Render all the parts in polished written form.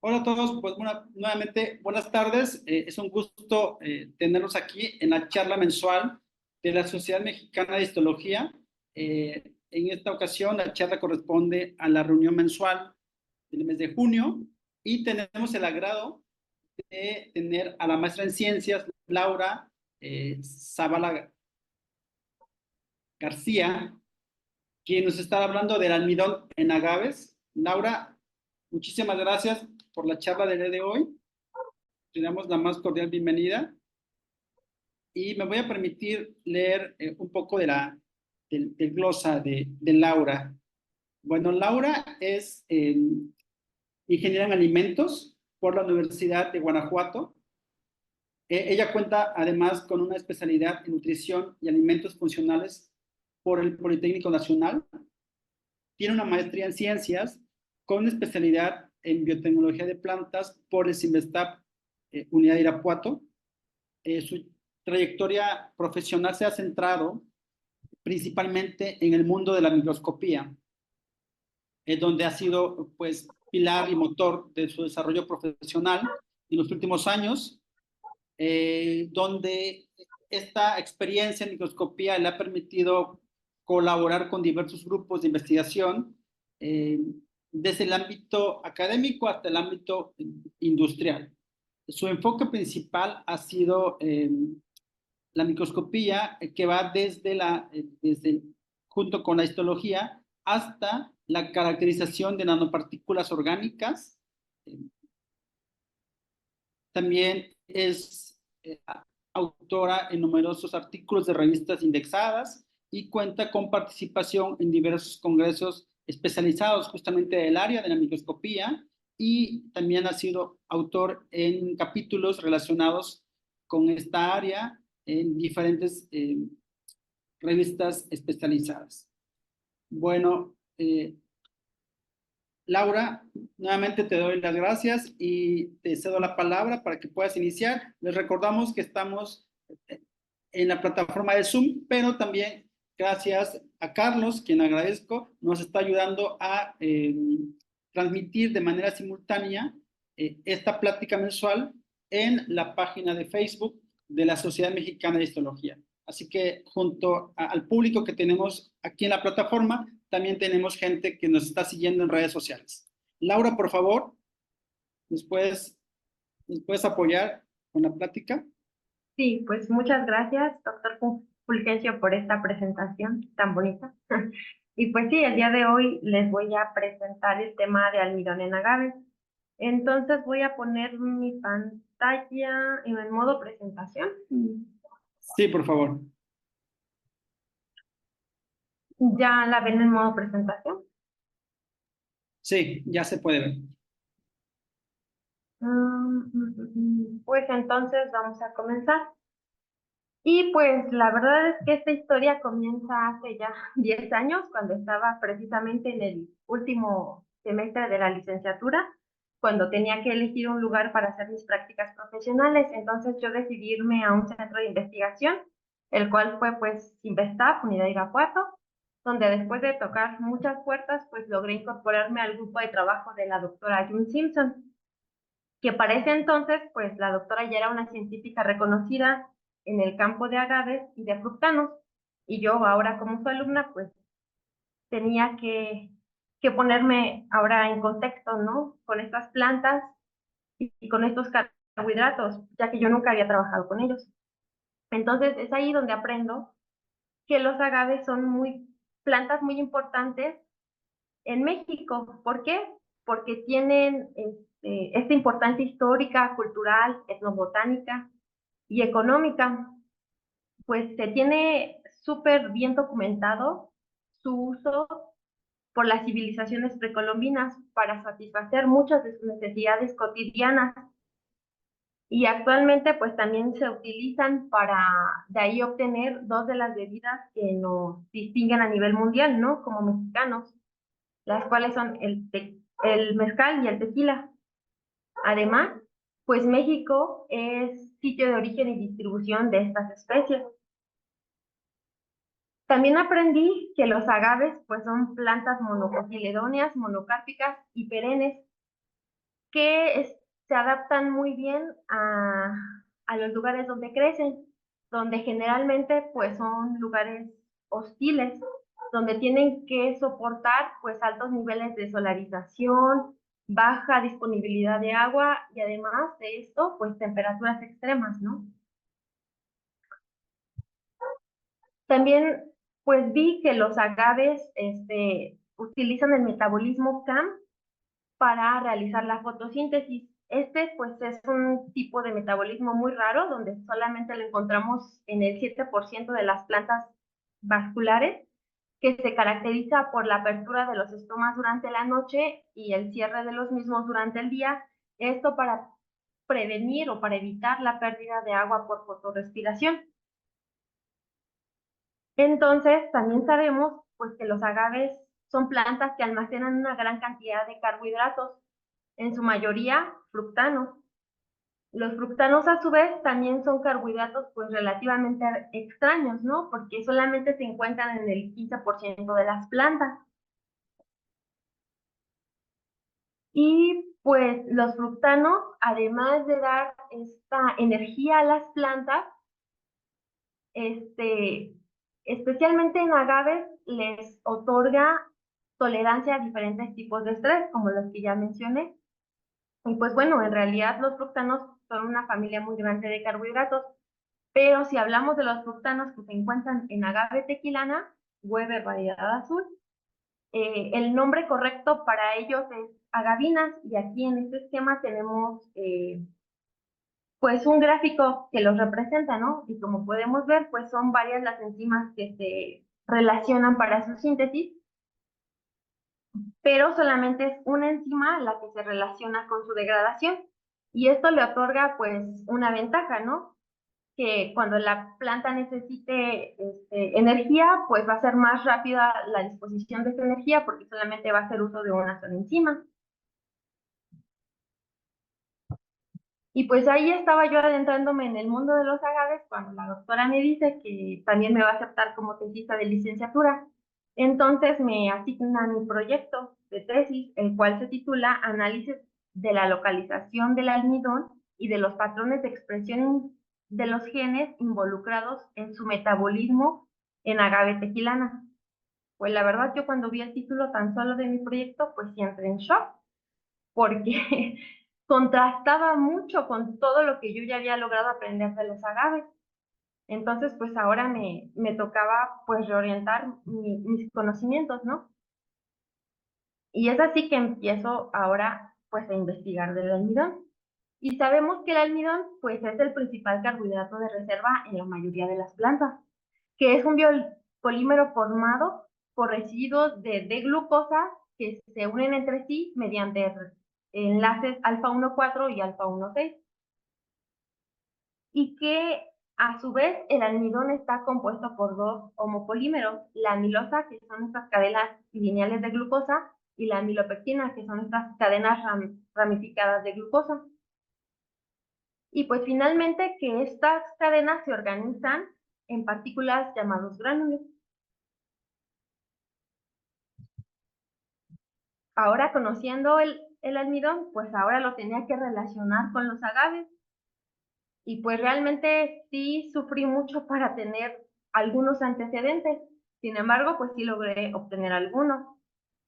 Hola a todos, pues nuevamente buenas tardes. Es un gusto tenerlos aquí en la charla mensual de la Sociedad Mexicana de Histología. En esta ocasión la charla corresponde a la reunión mensual del mes de junio y tenemos el agrado de tener a la maestra en ciencias, Laura Zavala García, quien nos está hablando del almidón en agaves. Laura, muchísimas gracias por la charla del día de hoy. Te damos la más cordial bienvenida y me voy a permitir leer un poco del glosa de Laura. Bueno, Laura es ingeniera en alimentos por la Universidad de Guanajuato. Ella cuenta además con una especialidad en nutrición y alimentos funcionales por el Politécnico Nacional. Tiene una maestría en ciencias con una especialidad en biotecnología de plantas por el CIMBESTAP, Unidad de Irapuato. Su trayectoria profesional se ha centrado principalmente en el mundo de la microscopía, donde ha sido pues pilar y motor de su desarrollo profesional en los últimos años, donde esta experiencia en microscopía le ha permitido colaborar con diversos grupos de investigación, desde el ámbito académico hasta el ámbito industrial. Su enfoque principal ha sido la microscopía, que va junto con la histología, hasta la caracterización de nanopartículas orgánicas. También es autora en numerosos artículos de revistas indexadas y cuenta con participación en diversos congresos especializados justamente del área de la microscopía, y también ha sido autor en capítulos relacionados con esta área en diferentes revistas especializadas. Bueno, Laura, nuevamente te doy las gracias y te cedo la palabra para que puedas iniciar. Les recordamos que estamos en la plataforma de Zoom, pero también gracias a Carlos, quien agradezco, nos está ayudando a transmitir de manera simultánea esta plática mensual en la página de Facebook de la Sociedad Mexicana de Histología. Así que junto al público que tenemos aquí en la plataforma, también tenemos gente que nos está siguiendo en redes sociales. Laura, por favor, ¿nos puedes apoyar con la plática? Sí, pues muchas gracias, doctor Fulgencio, por esta presentación tan bonita. Y pues sí, el día de hoy les voy a presentar el tema de almidón en agaves. Entonces voy a poner mi pantalla en el modo presentación. Sí, por favor. ¿Ya la ven en modo presentación? Sí, ya se puede ver. Pues entonces vamos a comenzar. Y pues la verdad es que esta historia comienza hace ya 10 años, cuando estaba precisamente en el último semestre de la licenciatura, cuando tenía que elegir un lugar para hacer mis prácticas profesionales. Entonces yo decidí irme a un centro de investigación, el cual fue pues CIMBESTAP, Unidad de Irapuato, donde después de tocar muchas puertas, pues logré incorporarme al grupo de trabajo de la doctora June Simpson, que para ese entonces, pues la doctora ya era una científica reconocida en el campo de agaves y de fructanos, y yo ahora como su alumna, pues tenía que ponerme ahora en contexto, ¿no? Con estas plantas y con estos carbohidratos, ya que yo nunca había trabajado con ellos. Entonces es ahí donde aprendo que los agaves son plantas muy importantes en México. ¿Por qué? Porque tienen esta importancia histórica, cultural, etnobotánica y económica. Pues se tiene súper bien documentado su uso por las civilizaciones precolombinas para satisfacer muchas de sus necesidades cotidianas, y actualmente pues también se utilizan para de ahí obtener dos de las bebidas que nos distinguen a nivel mundial, ¿no? Como mexicanos, las cuales son el mezcal y el tequila. Además, pues México es sitio de origen y distribución de estas especies. También aprendí que los agaves pues son plantas monocotiledóneas, monocárpicas y perennes, se adaptan muy bien a los lugares donde crecen, donde generalmente pues son lugares hostiles, donde tienen que soportar pues altos niveles de solarización, baja disponibilidad de agua y además de esto pues temperaturas extremas, ¿no? También pues vi que los agaves utilizan el metabolismo CAM para realizar la fotosíntesis. Este pues es un tipo de metabolismo muy raro donde solamente lo encontramos en el 7% de las plantas vasculares, que se caracteriza por la apertura de los estomas durante la noche y el cierre de los mismos durante el día. Esto para prevenir o para evitar la pérdida de agua por fotorrespiración. Entonces, también sabemos pues que los agaves son plantas que almacenan una gran cantidad de carbohidratos, en su mayoría fructanos. Los fructanos a su vez también son carbohidratos pues relativamente extraños, ¿no? Porque solamente se encuentran en el 15% de las plantas. Y pues los fructanos, además de dar esta energía a las plantas, este, especialmente en agaves, les otorga tolerancia a diferentes tipos de estrés, como los que ya mencioné. Y pues bueno, en realidad los fructanos son una familia muy grande de carbohidratos, pero si hablamos de los fructanos que se encuentran en agave tequilana, Weber variedad azul, el nombre correcto para ellos es agavinas, y aquí en este esquema tenemos pues un gráfico que los representa, ¿no? Y como podemos ver, pues son varias las enzimas que se relacionan para su síntesis, pero solamente es una enzima la que se relaciona con su degradación. Y esto le otorga pues una ventaja, ¿no? Que cuando la planta necesite energía, pues va a ser más rápida la disposición de esa energía porque solamente va a hacer uso de una sola enzima. Y pues ahí estaba yo adentrándome en el mundo de los agaves cuando la doctora me dice que también me va a aceptar como tesista de licenciatura. Entonces me asigna mi proyecto de tesis, el cual se titula Análisis de la localización del almidón y de los patrones de expresión de los genes involucrados en su metabolismo en agave tequilana. Pues la verdad yo cuando vi el título tan solo de mi proyecto, pues sí entré en shock porque contrastaba mucho con todo lo que yo ya había logrado aprender de los agaves. Entonces, pues ahora me tocaba pues reorientar mis conocimientos, ¿no? Y es así que empiezo ahora pues a investigar del almidón. Y sabemos que el almidón pues es el principal carbohidrato de reserva en la mayoría de las plantas, que es un biopolímero formado por residuos de D-glucosa que se unen entre sí mediante enlaces alfa 1,4 y alfa 1,6. Y que a su vez el almidón está compuesto por dos homopolímeros, la amilosa, que son estas cadenas lineales de glucosa, y la amilopectina, que son estas cadenas ramificadas de glucosa. Y pues finalmente que estas cadenas se organizan en partículas llamados gránulos. Ahora conociendo el almidón, pues ahora lo tenía que relacionar con los agaves. Y pues realmente sí sufrí mucho para tener algunos antecedentes. Sin embargo, pues sí logré obtener algunos.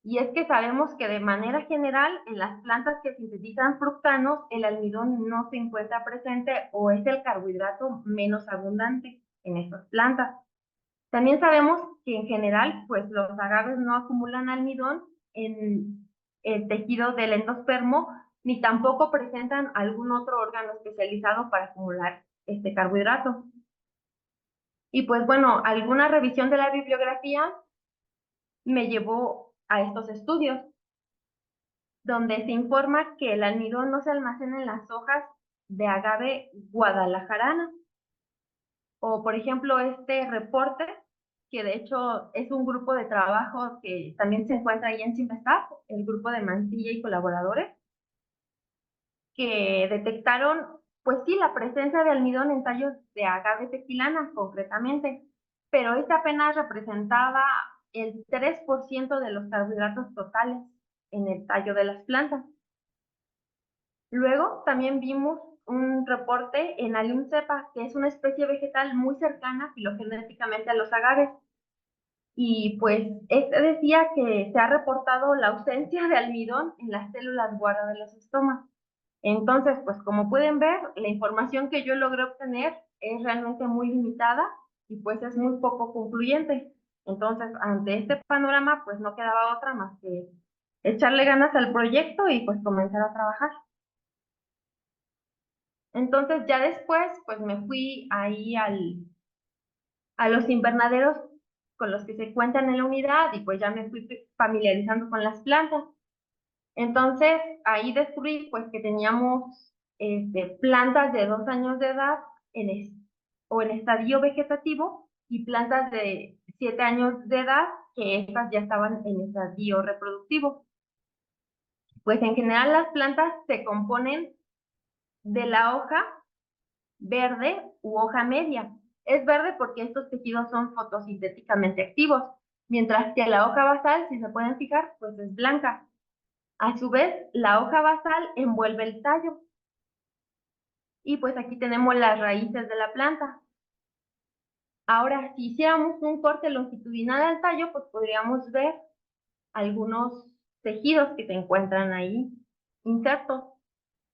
Y es que sabemos que de manera general en las plantas que sintetizan fructanos, el almidón no se encuentra presente o es el carbohidrato menos abundante en estas plantas. También sabemos que en general, pues los agaves no acumulan almidón en el tejido del endospermo, ni tampoco presentan algún otro órgano especializado para acumular este carbohidrato. Y pues bueno, alguna revisión de la bibliografía me llevó a estos estudios, donde se informa que el almidón no se almacena en las hojas de agave guadalajarana. O, por ejemplo, este reporte, que de hecho es un grupo de trabajo que también se encuentra ahí en CIMESTAF, el grupo de Mancilla y colaboradores, que detectaron, pues sí, la presencia de almidón en tallos de agave tequilana, concretamente, pero este apenas representaba el 3% de los carbohidratos totales en el tallo de las plantas. Luego también vimos un reporte en Allium cepa, que es una especie vegetal muy cercana filogenéticamente a los agaves. Y pues este decía que se ha reportado la ausencia de almidón en las células guarda de los estomas. Entonces, pues como pueden ver, la información que yo logré obtener es realmente muy limitada y pues es muy poco concluyente. Entonces, ante este panorama, pues no quedaba otra más que echarle ganas al proyecto y pues comenzar a trabajar. Entonces, ya después, pues me fui ahí a los invernaderos con los que se cuentan en la unidad y pues ya me fui familiarizando con las plantas. Entonces, ahí descubrí pues que teníamos plantas de 2 años de edad o en estadio vegetativo y plantas de 7 años de edad que estas ya estaban en estadio reproductivo. Pues en general las plantas se componen de la hoja verde u hoja media. Es verde porque estos tejidos son fotosintéticamente activos, mientras que la hoja basal, si se pueden fijar, pues es blanca. A su vez, la hoja basal envuelve el tallo. Y pues aquí tenemos las raíces de la planta. Ahora, si hiciéramos un corte longitudinal al tallo, pues podríamos ver algunos tejidos que se encuentran ahí insertos.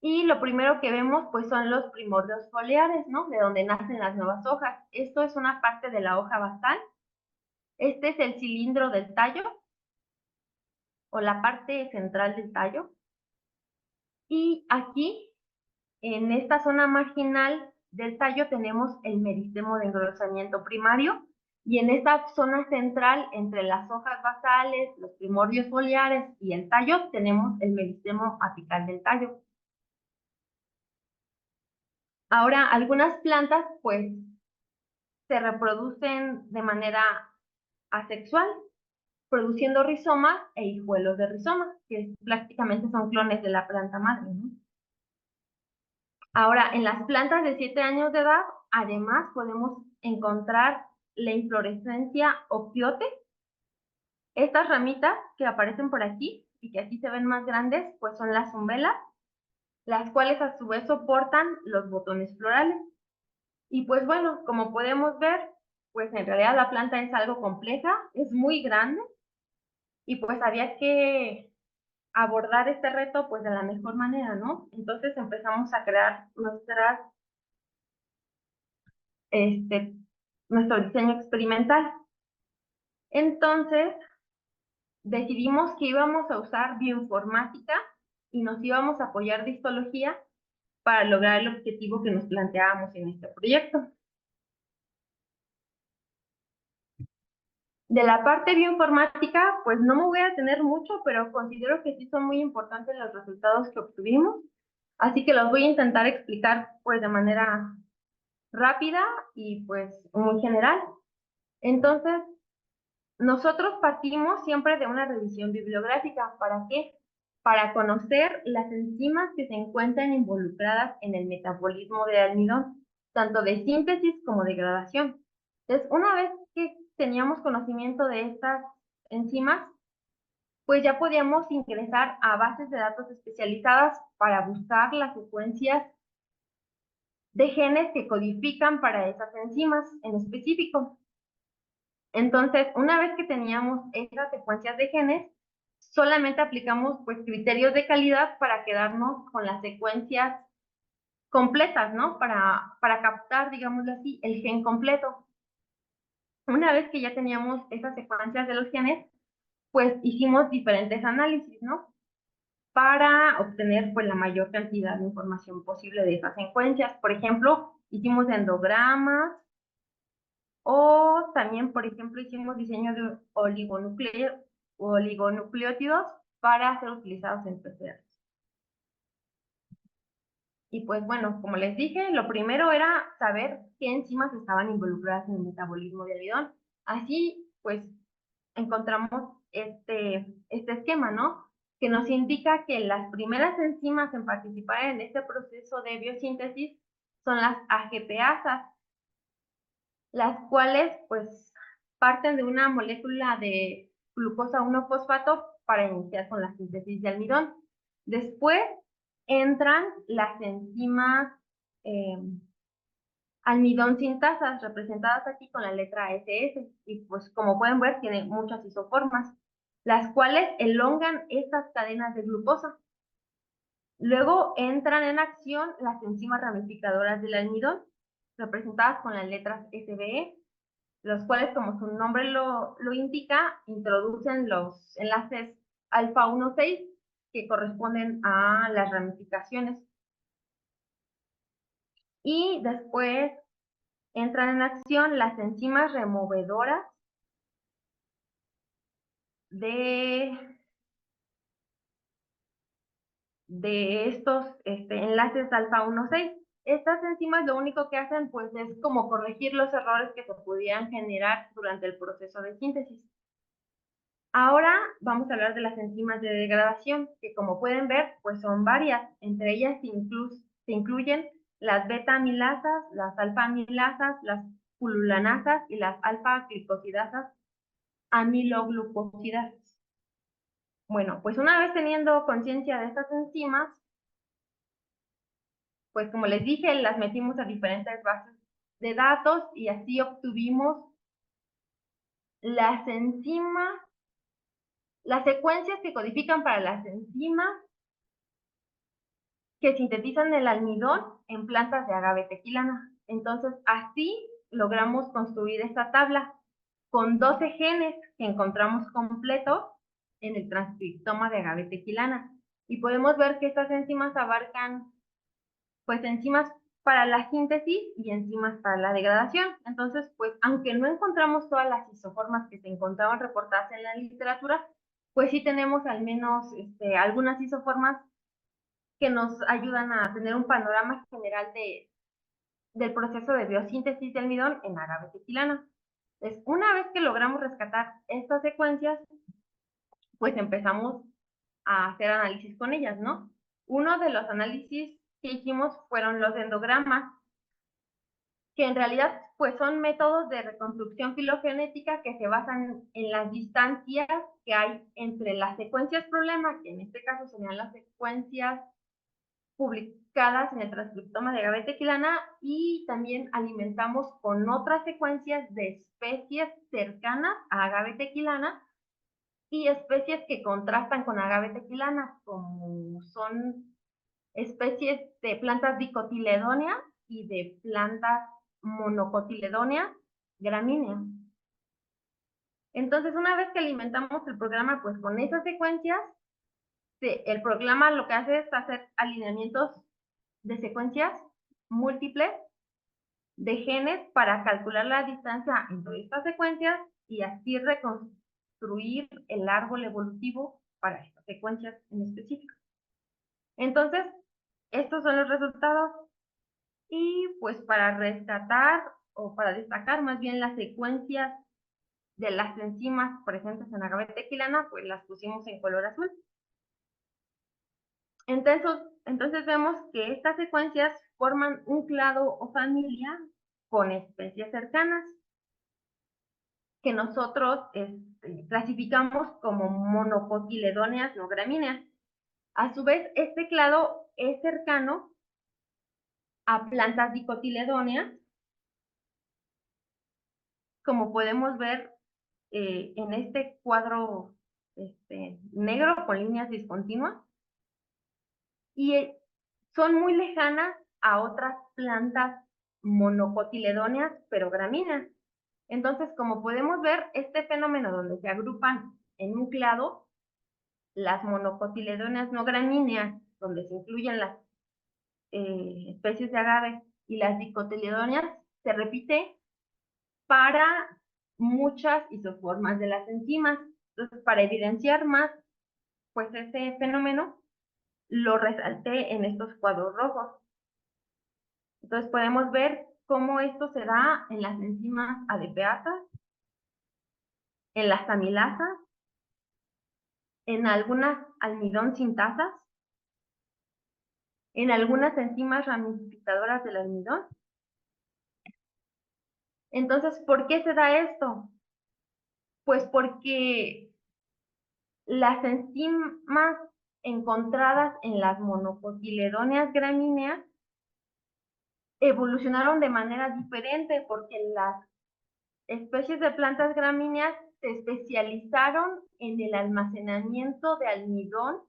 Y lo primero que vemos, pues son los primordios foliares, ¿no? De donde nacen las nuevas hojas. Esto es una parte de la hoja basal. Este es el cilindro del tallo o la parte central del tallo. Y aquí, en esta zona marginal del tallo, tenemos el meristemo de engrosamiento primario. Y en esta zona central, entre las hojas basales, los primordios foliares y el tallo, tenemos el meristemo apical del tallo. Ahora, algunas plantas, pues, se reproducen de manera asexual, produciendo rizomas e hijuelos de rizoma, que prácticamente son clones de la planta madre, ¿no? Ahora, en las plantas de 7 años de edad, además podemos encontrar la inflorescencia opiote. Estas ramitas que aparecen por aquí y que aquí se ven más grandes, pues son las umbelas, las cuales a su vez soportan los botones florales. Y pues bueno, como podemos ver, pues en realidad la planta es algo compleja, es muy grande y pues había que abordar este reto pues de la mejor manera, ¿no? Entonces empezamos a crear este, nuestro diseño experimental. Entonces decidimos que íbamos a usar bioinformática y nos íbamos a apoyar de histología para lograr el objetivo que nos planteábamos en este proyecto. De la parte bioinformática, pues no me voy a detener mucho, pero considero que sí son muy importantes los resultados que obtuvimos, así que los voy a intentar explicar pues de manera rápida y pues muy general. Entonces, nosotros partimos siempre de una revisión bibliográfica. ¿Para qué? Para conocer las enzimas que se encuentran involucradas en el metabolismo del almidón, tanto de síntesis como degradación. Entonces, una vez que teníamos conocimiento de estas enzimas, pues ya podíamos ingresar a bases de datos especializadas para buscar las secuencias de genes que codifican para esas enzimas en específico. Entonces, una vez que teníamos esas secuencias de genes, solamente aplicamos pues criterios de calidad para quedarnos con las secuencias completas, ¿no? Para captar, digámoslo así, el gen completo. Una vez que ya teníamos esas secuencias de los genes, pues hicimos diferentes análisis, ¿no? Para obtener pues la mayor cantidad de información posible de esas secuencias. Por ejemplo, hicimos endogramas o también, por ejemplo, hicimos diseño de oligonucleótidos para ser utilizados en PCR. Y pues bueno, como les dije, lo primero era saber qué enzimas estaban involucradas en el metabolismo de almidón. Así pues encontramos este esquema, ¿no? Que nos indica que las primeras enzimas en participar en este proceso de biosíntesis son las AGPasas, las cuales pues parten de una molécula de glucosa 1-fosfato para iniciar con la síntesis de almidón. Después entran las enzimas almidón sintasas, representadas aquí con la letra SS, y pues como pueden ver tiene muchas isoformas, las cuales elongan estas cadenas de glucosa. Luego entran en acción las enzimas ramificadoras del almidón, representadas con las letras SBE, los cuales, como su nombre lo indica, introducen los enlaces alfa 1,6 que corresponden a las ramificaciones. Y después entran en acción las enzimas removedoras de estos enlaces alfa 1,6. Estas enzimas lo único que hacen pues es como corregir los errores que se pudieran generar durante el proceso de síntesis. Ahora vamos a hablar de las enzimas de degradación, que como pueden ver pues son varias. Entre ellas se incluyen las beta-amilasas, las alfa-amilasas, las pululanasas y las alfa-glicosidasas amiloglucosidasas. Bueno, pues una vez teniendo conciencia de estas enzimas, pues como les dije, las metimos a diferentes bases de datos y así obtuvimos las enzimas, las secuencias que codifican para las enzimas que sintetizan el almidón en plantas de agave tequilana. Entonces, así logramos construir esta tabla con 12 genes que encontramos completos en el transcriptoma de agave tequilana. Y podemos ver que estas enzimas abarcan pues enzimas para la síntesis y enzimas para la degradación. Entonces, pues aunque no encontramos todas las isoformas que se encontraban reportadas en la literatura, pues sí tenemos al menos algunas isoformas que nos ayudan a tener un panorama general del proceso de biosíntesis de almidón en agave tequilana. Entonces, una vez que logramos rescatar estas secuencias, pues empezamos a hacer análisis con ellas, ¿no? Uno de los análisis que hicimos fueron los endogramas, que en realidad pues son métodos de reconstrucción filogenética que se basan en las distancias que hay entre las secuencias problema, que en este caso serían las secuencias publicadas en el transcriptoma de agave tequilana, y también alimentamos con otras secuencias de especies cercanas a agave tequilana y especies que contrastan con agave tequilana, como son especies de plantas dicotiledóneas y de plantas monocotiledóneas gramíneas. Entonces, una vez que alimentamos el programa pues con esas secuencias, el programa lo que hace es hacer alineamientos de secuencias múltiples de genes para calcular la distancia entre estas secuencias y así reconstruir el árbol evolutivo para estas secuencias en específico. Entonces, estos son los resultados. Y pues para rescatar o para destacar más bien las secuencias de las enzimas presentes en agave tequilana, pues las pusimos en color azul. Entonces vemos que estas secuencias forman un clado o familia con especies cercanas que nosotros clasificamos como monocotiledóneas no gramíneas. A su vez, este clado es cercano a plantas dicotiledóneas, como podemos ver en este cuadro negro con líneas discontinuas, y son muy lejanas a otras plantas monocotiledóneas, pero gramíneas. Entonces, como podemos ver, este fenómeno donde se agrupan en un clado las monocotiledóneas no gramíneas, donde se incluyen las especies de agave, y las dicotiledóneas, se repite para muchas isoformas de las enzimas. Entonces, para evidenciar más pues ese fenómeno, lo resalté en estos cuadros rojos. Entonces podemos ver cómo esto se da en las enzimas ADPasas, en las amilasas, en algunas almidón sintasas, en algunas enzimas ramificadoras del almidón. Entonces, ¿por qué se da esto? Pues porque las enzimas encontradas en las monocotiledóneas gramíneas evolucionaron de manera diferente porque las especies de plantas gramíneas se especializaron en el almacenamiento de almidón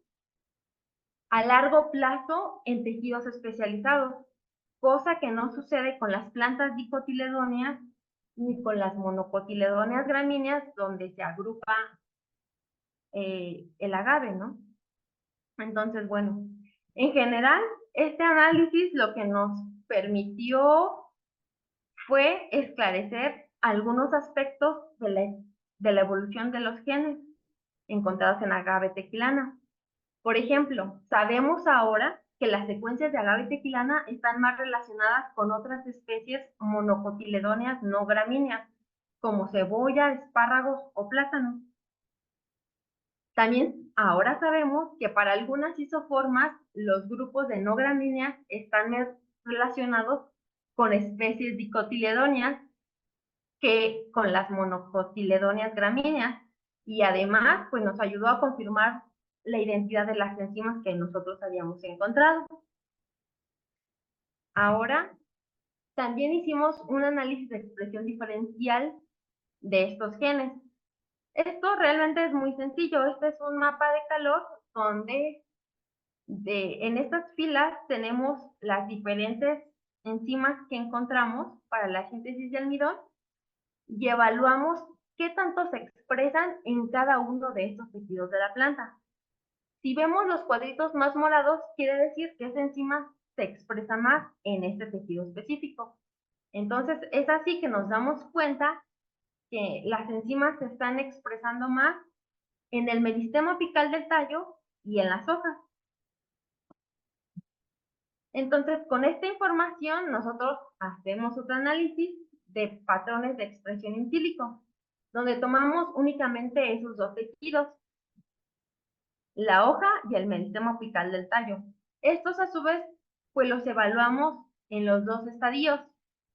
a largo plazo en tejidos especializados, cosa que no sucede con las plantas dicotiledóneas ni con las monocotiledóneas gramíneas, donde se agrupa el agave, ¿no? Entonces, bueno, en general, este análisis lo que nos permitió fue esclarecer algunos aspectos de la evolución de los genes encontrados en agave tequilana. Por ejemplo, sabemos ahora que las secuencias de agave tequilana están más relacionadas con otras especies monocotiledóneas no gramíneas, como cebolla, espárragos o plátanos. También ahora sabemos que para algunas isoformas los grupos de no gramíneas están relacionados con especies dicotiledóneas que con las monocotiledóneas gramíneas, y además pues nos ayudó a confirmar la identidad de las enzimas que nosotros habíamos encontrado. Ahora también hicimos un análisis de expresión diferencial de estos genes. Esto realmente es muy sencillo. Este es un mapa de calor donde en estas filas tenemos las diferentes enzimas que encontramos para la síntesis de almidón y evaluamos qué tanto se expresan en cada uno de estos tejidos de la planta. Si vemos los cuadritos más morados, quiere decir que esa enzima se expresa más en este tejido específico. Entonces, es así que nos damos cuenta que las enzimas se están expresando más en el meristema apical del tallo y en las hojas. Entonces, con esta información, nosotros hacemos otro análisis de patrones de expresión in sílico, donde tomamos únicamente esos dos tejidos, la hoja y el meristema apical del tallo. Estos, a su vez, pues los evaluamos en los dos estadios,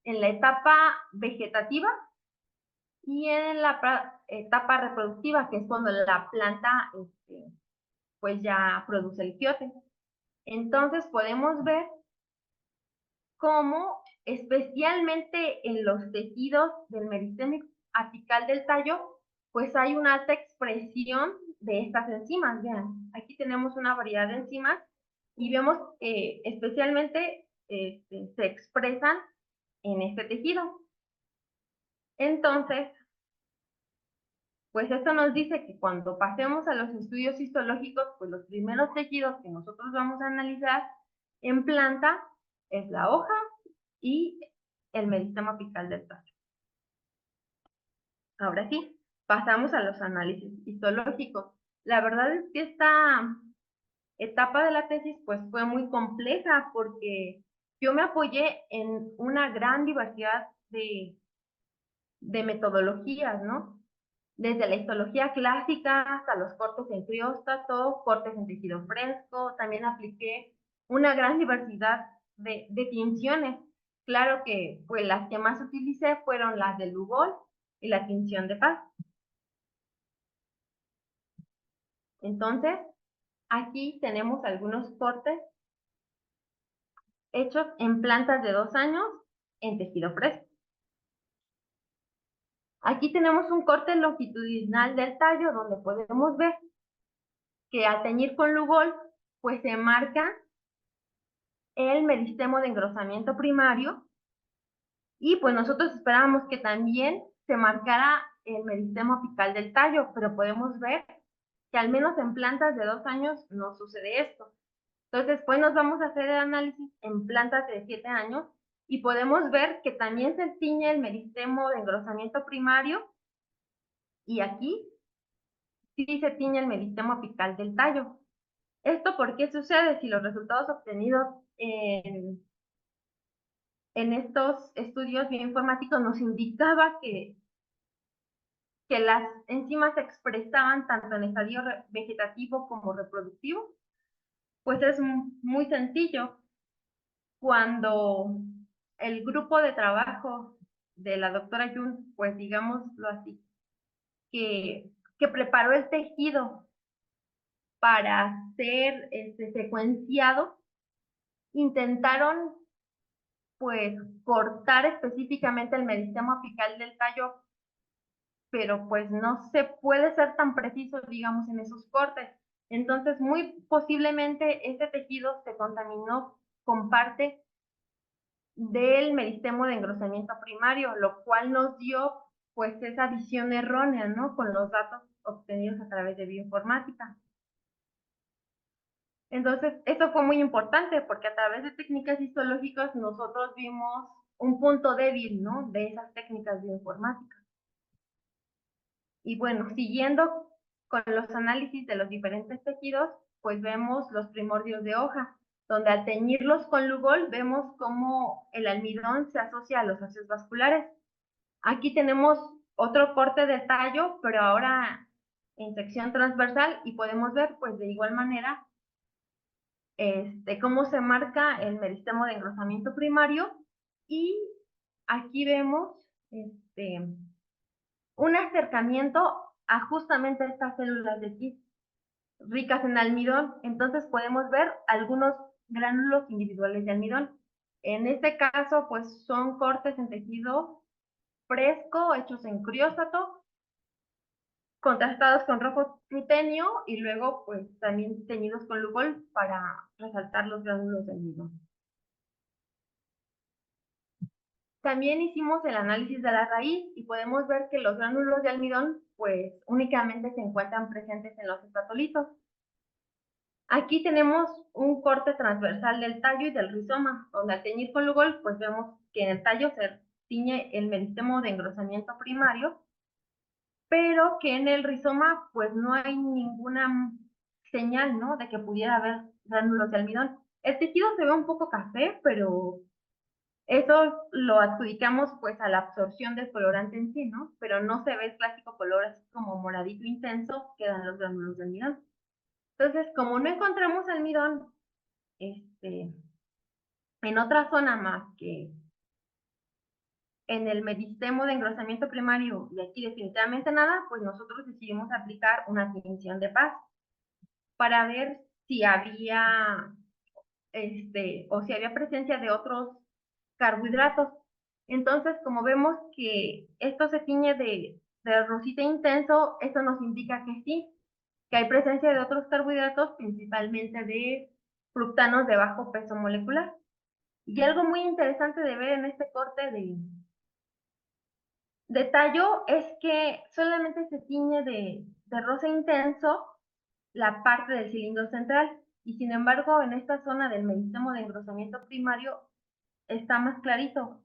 en la etapa vegetativa y en la etapa reproductiva, que es cuando la planta pues ya produce el quiote. Entonces podemos ver cómo especialmente en los tejidos del meristema apical del tallo, pues hay una alta expresión de estas enzimas. Vean, aquí tenemos una variedad de enzimas y vemos que especialmente se expresan en este tejido. Entonces, pues esto nos dice que cuando pasemos a los estudios histológicos, pues los primeros tejidos que nosotros vamos a analizar en planta es la hoja y el meristema apical del tallo. Ahora sí, pasamos a los análisis histológicos. La verdad es que esta etapa de la tesis pues fue muy compleja porque yo me apoyé en una gran diversidad de metodologías, ¿no? Desde la histología clásica hasta los cortes en crióstato, cortes en tejido fresco, también apliqué una gran diversidad de tinciones. Claro que pues las que más utilicé fueron las de Lugol y la tinción de Paz. Entonces, aquí tenemos algunos cortes hechos en plantas de 2 años en tejido fresco. Aquí tenemos un corte longitudinal del tallo donde podemos ver que al teñir con Lugol, pues se marca el meristemo de engrosamiento primario y pues nosotros esperábamos que también se marcara el meristemo apical del tallo, pero podemos ver que al menos en plantas de 2 años no sucede esto. Entonces, después nos vamos a hacer el análisis en plantas de 7 años y podemos ver que también se tiñe el meristemo de engrosamiento primario y aquí sí se tiñe el meristemo apical del tallo. ¿Esto por qué sucede? Si los resultados obtenidos en estos estudios bioinformáticos nos indicaba que las enzimas se expresaban tanto en estadio vegetativo como reproductivo, pues es muy sencillo. Cuando el grupo de trabajo de la doctora Yun, pues digámoslo así, que preparó el tejido para ser secuenciado, intentaron pues cortar específicamente el meristemo apical del tallo, pero pues no se puede ser tan preciso, digamos, en esos cortes. Entonces, muy posiblemente este tejido se contaminó con parte del meristemo de engrosamiento primario, lo cual nos dio pues esa visión errónea, ¿no? Con los datos obtenidos a través de bioinformática. Entonces, eso fue muy importante porque a través de técnicas histológicas nosotros vimos un punto débil, ¿no? De esas técnicas bioinformáticas. Y bueno, siguiendo con los análisis de los diferentes tejidos, pues vemos los primordios de hoja, donde al teñirlos con Lugol vemos cómo el almidón se asocia a los ácidos vasculares. Aquí tenemos otro corte de tallo, pero ahora en sección transversal, y podemos ver pues de igual manera cómo se marca el meristemo de engrosamiento primario, y aquí vemos un acercamiento a justamente estas células de Kiss ricas en almidón. Entonces podemos ver algunos gránulos individuales de almidón. En este caso, pues son cortes en tejido fresco, hechos en crióstato, contrastados con rojo rutenio y luego pues también teñidos con Lugol para resaltar los gránulos de almidón. También hicimos el análisis de la raíz y podemos ver que los gránulos de almidón pues únicamente se encuentran presentes en los estatolitos. Aquí tenemos un corte transversal del tallo y del rizoma, donde al teñir con Lugol pues vemos que en el tallo se tiñe el meristemo de engrosamiento primario, pero que en el rizoma pues no hay ninguna señal, ¿no? De que pudiera haber gránulos de almidón. El tejido se ve un poco café, pero eso lo adjudicamos pues a la absorción del colorante en sí, ¿no? Pero no se ve el clásico color así como moradito intenso que dan los gránulos de almidón. Entonces, como no encontramos almidón en otra zona más que en el meristemo de engrosamiento primario, y aquí definitivamente nada, pues nosotros decidimos aplicar una tinción de paz para ver si había, o si había presencia de otros carbohidratos. Entonces, como vemos que esto se tiñe de rosita intenso, eso nos indica que sí, que hay presencia de otros carbohidratos, principalmente de fructanos de bajo peso molecular. Y algo muy interesante de ver en este corte de tallo es que solamente se tiñe de rosa intenso la parte del cilindro central, y sin embargo en esta zona del meristemo de engrosamiento primario está más clarito.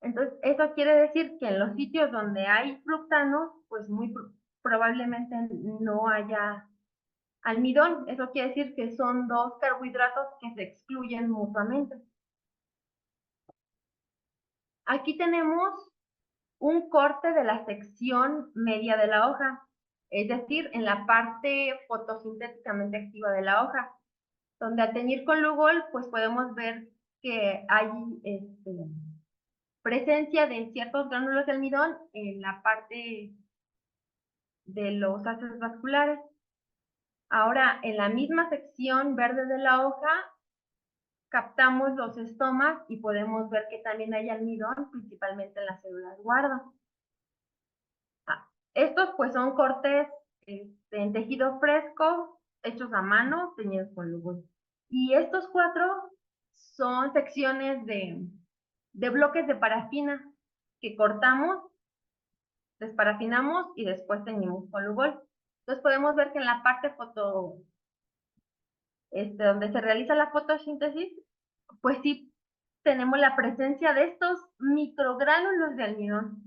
Entonces, eso quiere decir que en los sitios donde hay fructanos, pues muy probablemente no haya almidón. Eso quiere decir que son dos carbohidratos que se excluyen mutuamente. Aquí tenemos un corte de la sección media de la hoja, es decir, en la parte fotosintéticamente activa de la hoja, donde al teñir con Lugol, pues podemos ver que hay presencia de ciertos gránulos de almidón en la parte de los ácidos vasculares. Ahora, en la misma sección verde de la hoja, captamos los estomas y podemos ver que también hay almidón, principalmente en las células guarda. Estos pues son cortes en tejido fresco, hechos a mano, teñidos con Lugol. Y estos 4 son secciones de bloques de parafina que cortamos, desparafinamos y después teñimos con Lugol. Entonces podemos ver que en la parte donde se realiza la fotosíntesis, pues sí tenemos la presencia de estos microgránulos de almidón.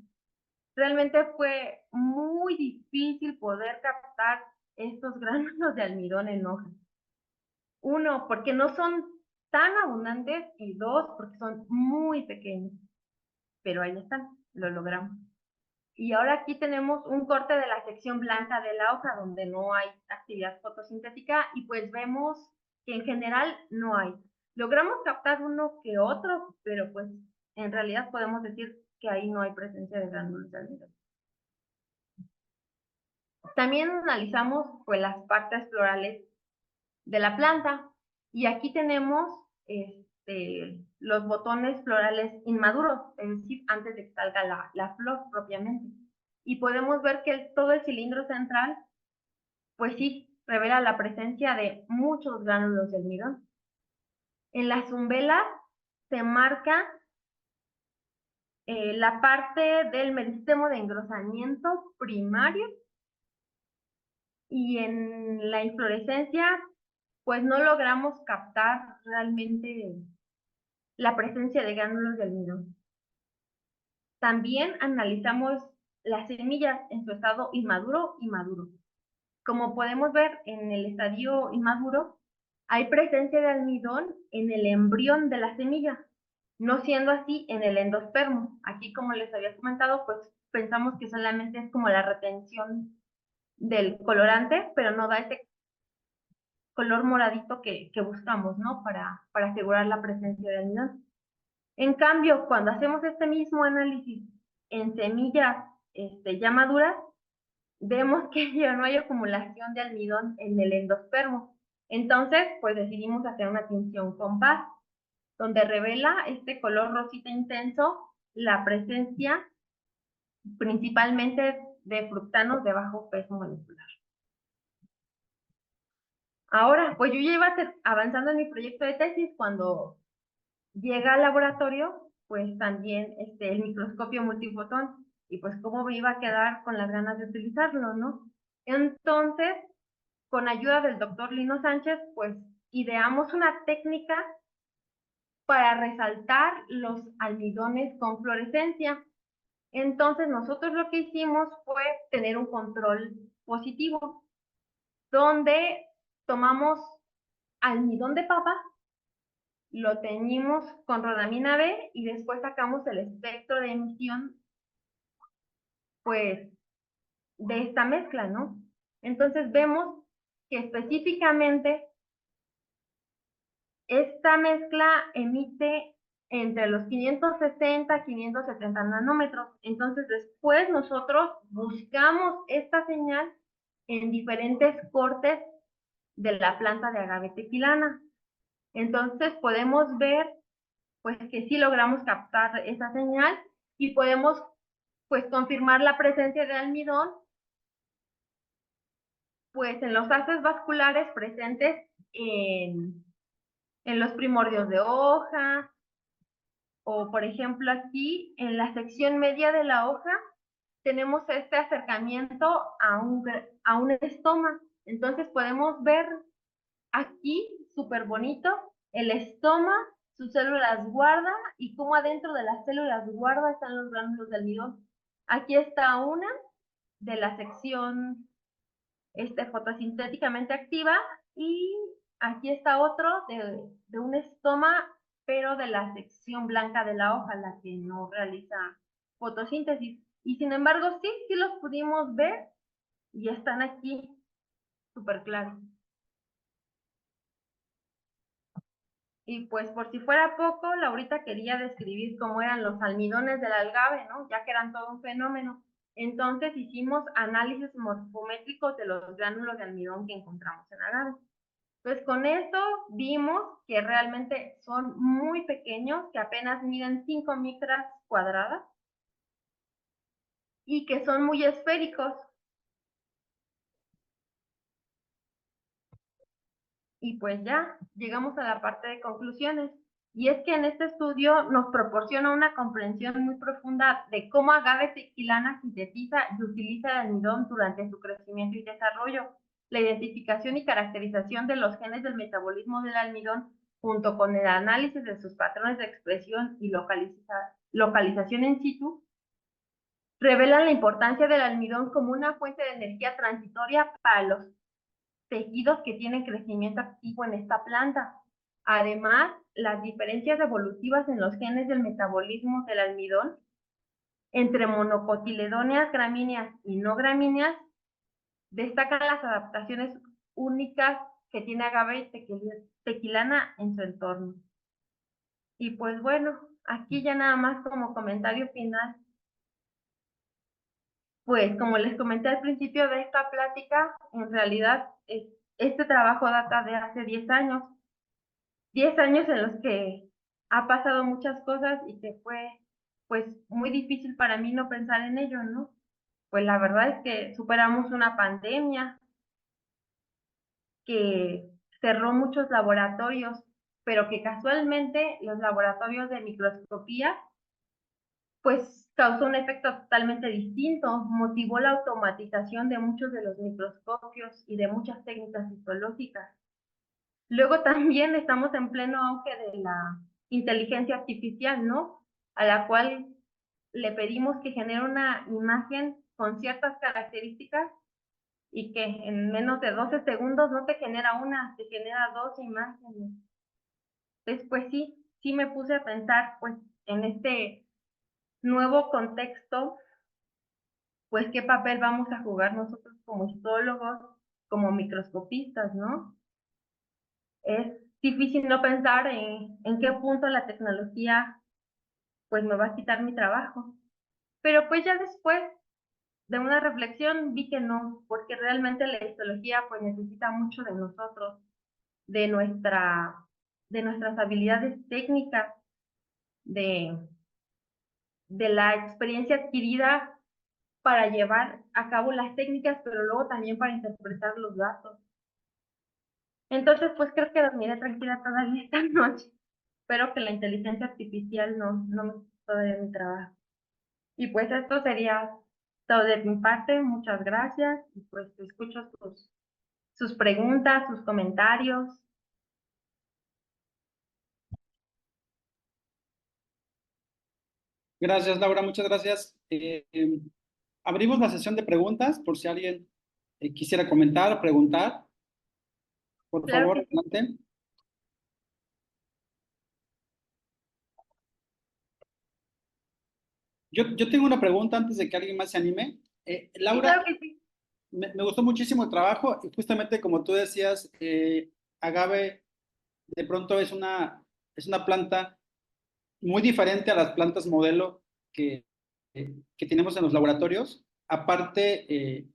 Realmente fue muy difícil poder captar estos gránulos de almidón en hoja. Uno, porque no son tan abundantes, y dos, porque son muy pequeños. Pero ahí están, lo logramos. Y ahora aquí tenemos un corte de la sección blanca de la hoja donde no hay actividad fotosintética y pues vemos que en general no hay. Logramos captar uno que otro, pero pues en realidad podemos decir que ahí no hay presencia de gránulos de almidón. También analizamos pues las partes florales de la planta y aquí tenemos los botones florales inmaduros, es decir, antes de que salga la flor propiamente. Y podemos ver que todo el cilindro central, pues sí, revela la presencia de muchos gránulos de almidón. En las umbelas se marca la parte del meristemo de engrosamiento primario y en la inflorescencia pues no logramos captar realmente la presencia de gránulos de almidón. También analizamos las semillas en su estado inmaduro y maduro. Como podemos ver en el estadio inmaduro, hay presencia de almidón en el embrión de la semilla, no siendo así en el endospermo. Aquí, como les había comentado, pues pensamos que solamente es como la retención del colorante, pero no da ese color moradito que buscamos, ¿no? Para asegurar la presencia de almidón. En cambio, cuando hacemos este mismo análisis en semillas ya maduras, vemos que ya no hay acumulación de almidón en el endospermo. Entonces, pues decidimos hacer una tinción con PAS, donde revela este color rosita intenso la presencia principalmente de fructanos de bajo peso molecular. Ahora, pues yo ya iba avanzando en mi proyecto de tesis cuando llega al laboratorio, pues también el microscopio multifotón, y pues cómo me iba a quedar con las ganas de utilizarlo, ¿no? Entonces, con ayuda del doctor Lino Sánchez, pues ideamos una técnica para resaltar los almidones con fluorescencia. Entonces, nosotros lo que hicimos fue tener un control positivo, donde tomamos almidón de papa, lo teñimos con rodamina B y después sacamos el espectro de emisión, pues, de esta mezcla, ¿no? Entonces vemos que específicamente esta mezcla emite entre los 560 y 570 nanómetros. Entonces después nosotros buscamos esta señal en diferentes cortes de la planta de agave tequilana. Entonces podemos ver pues que sí logramos captar esa señal y podemos pues confirmar la presencia de almidón pues en los haces vasculares presentes en los primordios de hoja, o por ejemplo aquí en la sección media de la hoja tenemos este acercamiento a un estoma. Entonces podemos ver aquí súper bonito el estoma, sus células guarda y cómo adentro de las células guarda están los gránulos de almidón. Aquí está una de la sección fotosintéticamente activa y aquí está otro de un estoma, pero de la sección blanca de la hoja, la que no realiza fotosíntesis. Y sin embargo, sí los pudimos ver y están aquí súper claros. Y pues por si fuera poco, Laurita quería describir cómo eran los almidones del agave, ¿no? Ya que eran todo un fenómeno. Entonces hicimos análisis morfométricos de los gránulos de almidón que encontramos en agave. Pues con esto vimos que realmente son muy pequeños, que apenas miden 5 micras cuadradas y que son muy esféricos. Y pues ya llegamos a la parte de conclusiones. Y es que en este estudio nos proporciona una comprensión muy profunda de cómo agave tequilana sintetiza y utiliza el almidón durante su crecimiento y desarrollo, la identificación y caracterización de los genes del metabolismo del almidón, junto con el análisis de sus patrones de expresión y localización in situ, revelan la importancia del almidón como una fuente de energía transitoria para los tejidos que tienen crecimiento activo en esta planta. Además, las diferencias evolutivas en los genes del metabolismo del almidón entre monocotiledóneas gramíneas y no gramíneas destacan las adaptaciones únicas que tiene agave tequilana en su entorno. Y pues bueno, aquí ya nada más como comentario final, Pues como les comenté al principio de esta plática, en realidad este trabajo data de hace 10 años. 10 años en los que ha pasado muchas cosas y que fue pues muy difícil para mí no pensar en ello, ¿no? Pues la verdad es que superamos una pandemia que cerró muchos laboratorios, pero que casualmente los laboratorios de microscopía pues causó un efecto totalmente distinto, motivó la automatización de muchos de los microscopios y de muchas técnicas histológicas. Luego también estamos en pleno auge de la inteligencia artificial, ¿no? A la cual le pedimos que genere una imagen con ciertas características y que en menos de 12 segundos no te genera una, te genera dos imágenes. Después sí me puse a pensar pues en este nuevo contexto, pues qué papel vamos a jugar nosotros como histólogos, como microscopistas, ¿no? Es difícil no pensar en qué punto la tecnología pues me va a quitar mi trabajo. Pero pues ya después de una reflexión vi que no, porque realmente la histología pues necesita mucho de nosotros, de nuestra, de nuestras habilidades técnicas, de, de la experiencia adquirida para llevar a cabo las técnicas, pero luego también para interpretar los datos. Entonces, pues creo que dormiré tranquila todavía esta noche. Espero que la inteligencia artificial no me quite todavía mi trabajo. Y pues esto sería todo de mi parte. Muchas gracias. Y pues escucho sus preguntas, sus comentarios. Gracias, Laura, muchas gracias. Abrimos la sesión de preguntas por si alguien quisiera comentar o preguntar. Por Claro favor, que sí. adelante. Yo tengo una pregunta antes de que alguien más se anime. Sí, claro Laura, que sí. me gustó muchísimo el trabajo y justamente como tú decías, agave de pronto es una planta muy diferente a las plantas modelo que tenemos en los laboratorios. Aparte,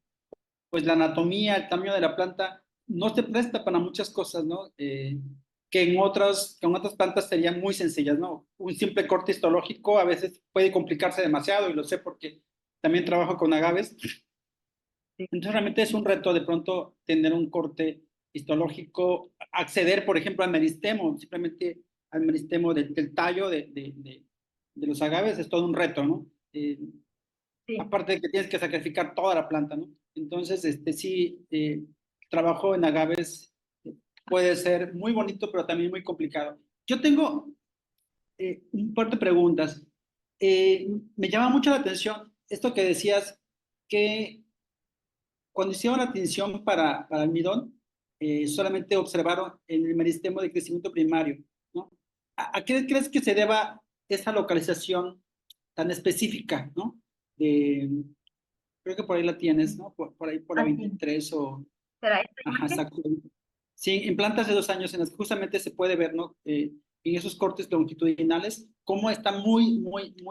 pues la anatomía, el tamaño de la planta no se presta para muchas cosas, ¿no? Que en otras plantas serían muy sencillas, ¿no? Un simple corte histológico a veces puede complicarse demasiado y lo sé porque también trabajo con agaves. Sí. Entonces realmente es un reto de pronto tener un corte histológico, acceder, por ejemplo, al meristemo, simplemente al meristemo del tallo de los agaves es todo un reto, ¿no? Sí. Aparte de que tienes que sacrificar toda la planta, ¿no? Entonces, sí, trabajo en agaves puede ser muy bonito, pero también muy complicado. Yo tengo un par de preguntas. Me llama mucho la atención esto que decías, que cuando hicieron la tinción para almidón, solamente observaron en el meristemo de crecimiento primario, ¿no? ¿A qué crees que se deba esa localización tan específica, ¿no? De, creo que por ahí la tienes, ¿no? Por ahí por la Así. 23 o... ¿Será esta Ajá, imagen? exacto. Sí, en plantas de 2 años en las que justamente se puede ver, ¿no? En esos cortes longitudinales, cómo está muy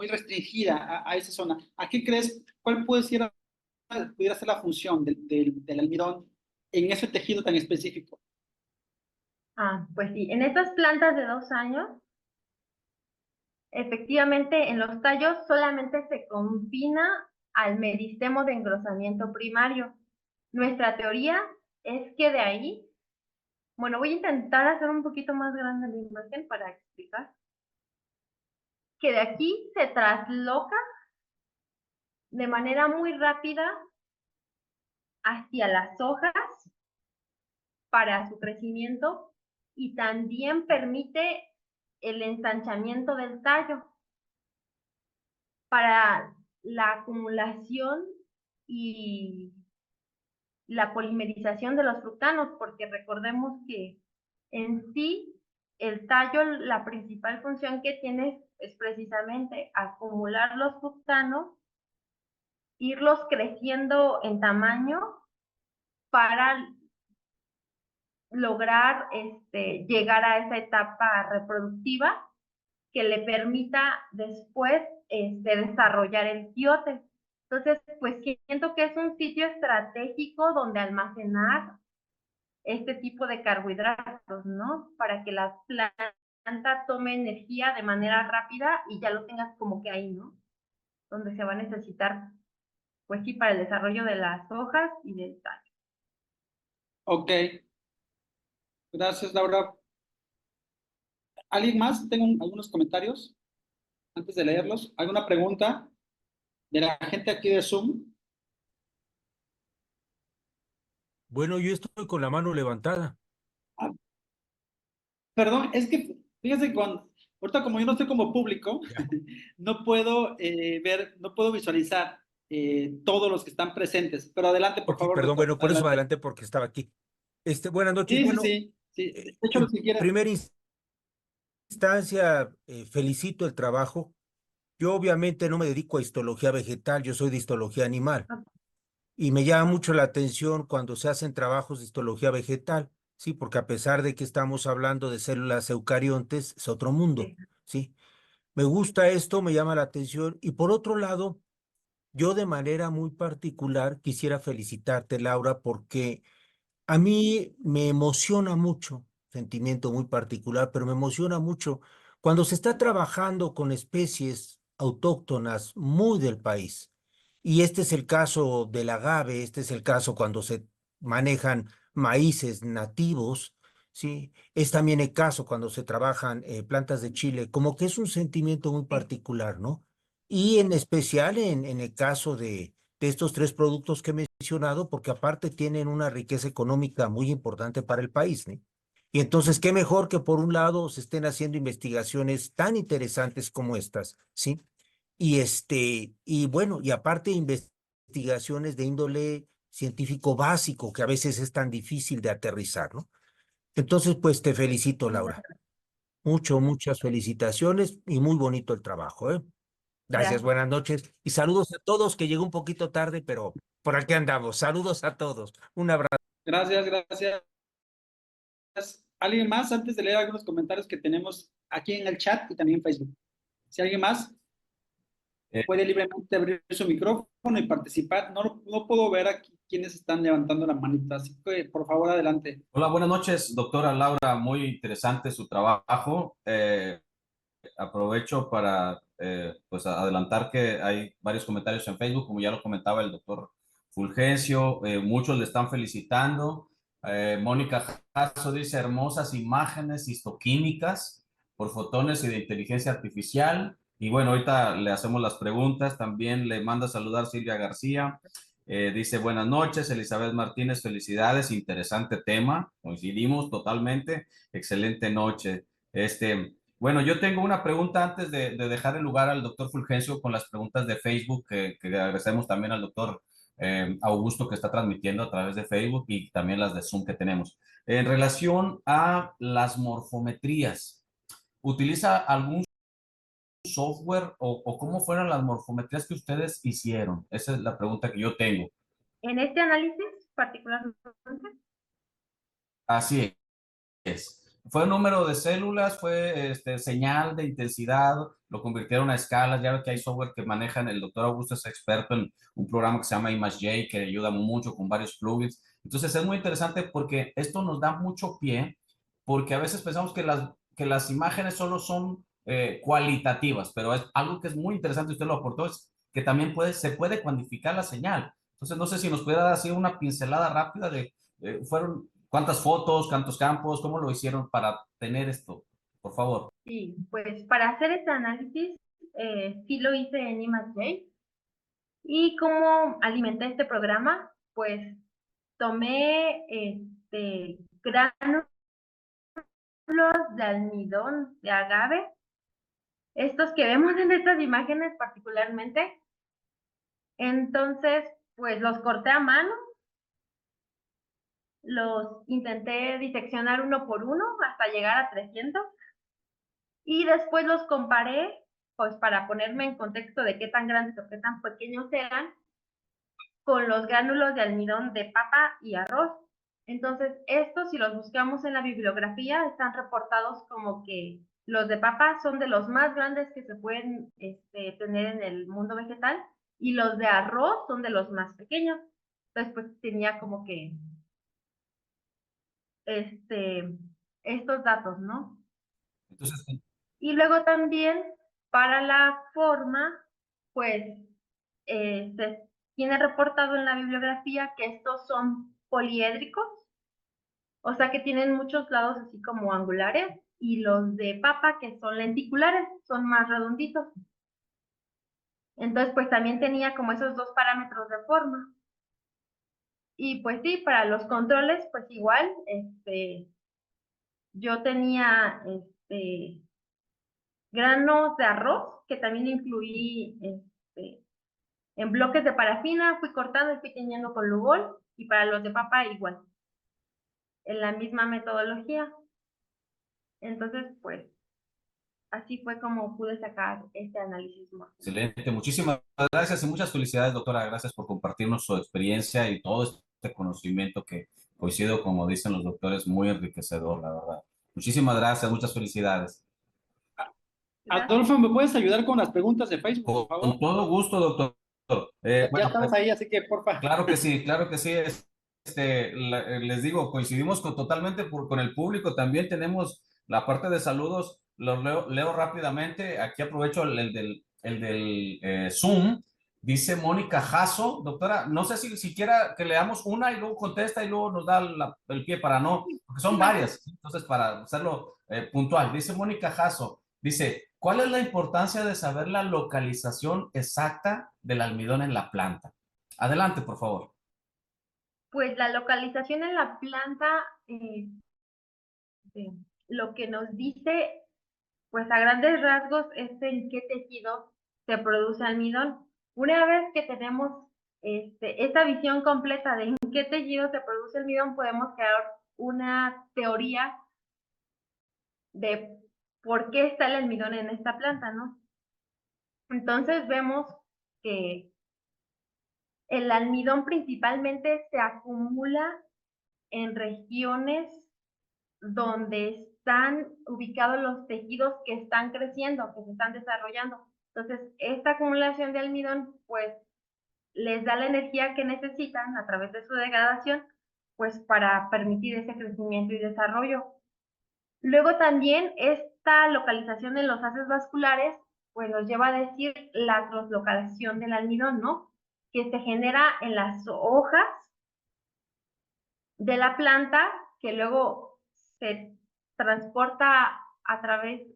restringida a esa zona. ¿A qué crees? ¿Cuál pudiera ser la función del almidón en ese tejido tan específico? Ah, pues sí. En estas plantas de 2 años, efectivamente, en los tallos solamente se confina al meristemo de engrosamiento primario. Nuestra teoría es que de ahí, bueno, voy a intentar hacer un poquito más grande la imagen para explicar, que de aquí se trasloca de manera muy rápida hacia las hojas para su crecimiento y también permite el ensanchamiento del tallo para la acumulación y la polimerización de los fructanos, porque recordemos que en sí el tallo, la principal función que tiene es precisamente acumular los fructanos, irlos creciendo en tamaño para lograr llegar a esa etapa reproductiva que le permita después desarrollar el quiote. Entonces, pues siento que es un sitio estratégico donde almacenar este tipo de carbohidratos, ¿no? Para que la planta tome energía de manera rápida y ya lo tengas como que ahí, ¿no? Donde se va a necesitar, pues sí, para el desarrollo de las hojas y del tallo. Ok, gracias, Laura. ¿Alguien más? Tengo algunos comentarios antes de leerlos. ¿Alguna pregunta de la gente aquí de Zoom? Bueno, yo estoy con la mano levantada. Ah, perdón, es que fíjense que ahorita como yo no estoy como público, Ya. no puedo ver, no puedo visualizar todos los que están presentes. Pero adelante, por Ok, favor, perdón, doctor. bueno, por eso me Adelante. adelanté porque estaba aquí. Buenas noches. Sí, sí, Bueno, sí, sí. De hecho, lo en que quiera. primera instancia, felicito el trabajo. Yo obviamente no me dedico a histología vegetal, yo soy de histología animal. Y me llama mucho la atención cuando se hacen trabajos de histología vegetal, sí, porque a pesar de que estamos hablando de células eucariontes, es otro mundo, Sí. sí. Me gusta esto, me llama la atención. Y por otro lado, yo de manera muy particular quisiera felicitarte, Laura, porque a mí me emociona mucho, sentimiento muy particular, pero me emociona mucho cuando se está trabajando con especies autóctonas muy del país. Y este es el caso del agave, este es el caso cuando se manejan maíces nativos, ¿sí? Es también el caso cuando se trabajan plantas de chile, como que es un sentimiento muy Sí. particular, ¿no? Y en especial en el caso de estos tres productos que mencionado, porque aparte tienen una riqueza económica muy importante para el país, ¿no? Y entonces, qué mejor que por un lado se estén haciendo investigaciones tan interesantes como estas, ¿sí? Y bueno, y aparte investigaciones de índole científico básico, que a veces es tan difícil de aterrizar, ¿no? Entonces, pues te felicito, Laura. Muchas felicitaciones y muy bonito el trabajo, ¿eh? Gracias, Gracias. buenas noches y saludos a todos, que llegó un poquito tarde, pero por aquí andamos. Saludos a todos. Un abrazo. Gracias, gracias. ¿Alguien más antes de leer algunos comentarios que tenemos aquí en el chat y también en Facebook? Si alguien más Eh, puede libremente abrir su micrófono y participar. No, no puedo ver aquí quiénes están levantando la manita, así que por favor adelante. Hola, buenas noches, doctora Laura. Muy interesante su trabajo. Aprovecho para pues adelantar que hay varios comentarios en Facebook, como ya lo comentaba el doctor Fulgencio. Muchos le están felicitando. Mónica Jasso dice hermosas imágenes histoquímicas por fotones y de inteligencia artificial. Y bueno, ahorita le hacemos las preguntas. También le manda a saludar Silvia García. Dice buenas noches, Elizabeth Martínez, felicidades, interesante tema, coincidimos totalmente, excelente noche. Bueno, yo tengo una pregunta antes de dejar el lugar al doctor Fulgencio con las preguntas de Facebook, que agradecemos también al doctor Augusto que está transmitiendo a través de Facebook y también las de Zoom que tenemos. En relación a las morfometrías, ¿utiliza algún software o cómo fueron las morfometrías que ustedes hicieron? Esa es la pregunta que yo tengo. En este análisis particularmente, Así es. Fue número de células, fue señal de intensidad, lo convirtieron a escalas. Ya ve que hay software que manejan. El doctor Augusto es experto en un programa que se llama ImageJ, que ayuda mucho con varios plugins. Entonces es muy interesante porque esto nos da mucho pie, porque a veces pensamos que las imágenes solo son cualitativas, pero es algo que es muy interesante, usted lo aportó, es que también se puede cuantificar la señal. Entonces no sé si nos puede dar así una pincelada rápida de, fueron ¿cuántas fotos, cuántos campos, cómo lo hicieron para tener esto? Por favor. sí, pues para hacer este análisis, sí lo hice en ImageJ. ¿Y cómo alimenté este programa? Pues tomé gránulos de almidón de agave, estos que vemos en estas imágenes particularmente. Entonces, pues los corté a mano, los intenté diseccionar uno por uno hasta llegar a 300 y después los comparé, pues para ponerme en contexto de qué tan grandes o qué tan pequeños eran, con los gránulos de almidón de papa y arroz. Entonces, estos, si los buscamos en la bibliografía, están reportados como que los de papa son de los más grandes que se pueden tener en el mundo vegetal y los de arroz son de los más pequeños. Entonces, pues tenía como que estos datos, ¿no? Entonces, Y luego también para la forma, pues se tiene reportado en la bibliografía que estos son poliédricos, o sea que tienen muchos lados así como angulares, y los de papa, que son lenticulares, son más redonditos. Entonces, pues también tenía como esos dos parámetros de forma. Y pues sí, para los controles, pues igual, yo tenía granos de arroz, que también incluí en bloques de parafina, fui cortando y fui teñiendo con Lugol, y para los de papa igual, en la misma metodología. Entonces, pues, así fue como pude sacar este análisis. excelente, muchísimas gracias y muchas felicidades, doctora. Gracias por compartirnos su experiencia y todo este conocimiento que coincido, como dicen los doctores, muy enriquecedor, la verdad. Muchísimas gracias, muchas felicidades. Gracias. Adolfo, ¿me puedes ayudar con las preguntas de Facebook, por Con favor? todo gusto, doctor. Ya Bueno, estamos ahí, así que porfa. claro que sí, claro que sí. Les digo, coincidimos totalmente con el público. También tenemos la parte de saludos. Los leo rápidamente. Aquí aprovecho el del Zoom. Dice Mónica Jasso, doctora, no sé si siquiera que leamos una y luego contesta y luego nos da el pie para no, porque son varias. Entonces, para hacerlo puntual, dice Mónica Jasso, dice, ¿cuál es la importancia de saber la localización exacta del almidón en la planta? Adelante, por favor. Pues la localización en la planta, lo que nos dice, pues a grandes rasgos, es en qué tejido se produce almidón. Una vez que tenemos esta visión completa de en qué tejido se produce almidón, podemos crear una teoría de por qué está el almidón en esta planta, ¿no? Entonces vemos que el almidón principalmente se acumula en regiones donde están ubicados los tejidos que están creciendo, que se están desarrollando. Entonces, esta acumulación de almidón, pues, les da la energía que necesitan a través de su degradación, pues, para permitir ese crecimiento y desarrollo. Luego también esta localización en los haces vasculares, pues, nos lleva a decir la translocalización del almidón, ¿no? Que se genera en las hojas de la planta, que luego se transporta a través,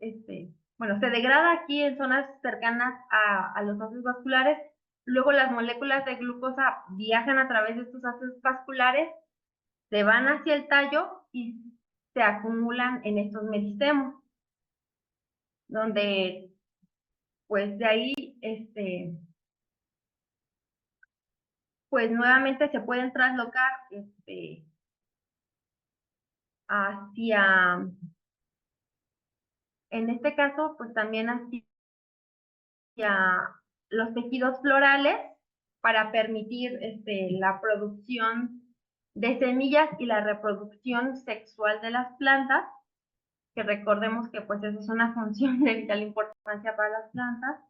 bueno, se degrada aquí en zonas cercanas a los haces vasculares, luego las moléculas de glucosa viajan a través de estos haces vasculares, se van hacia el tallo y se acumulan en estos meristemos, donde pues de ahí, pues nuevamente se pueden traslocar hacia, en este caso, pues también hacia los tejidos florales para permitir la producción de semillas y la reproducción sexual de las plantas, que recordemos que pues esa es una función de vital importancia para las plantas.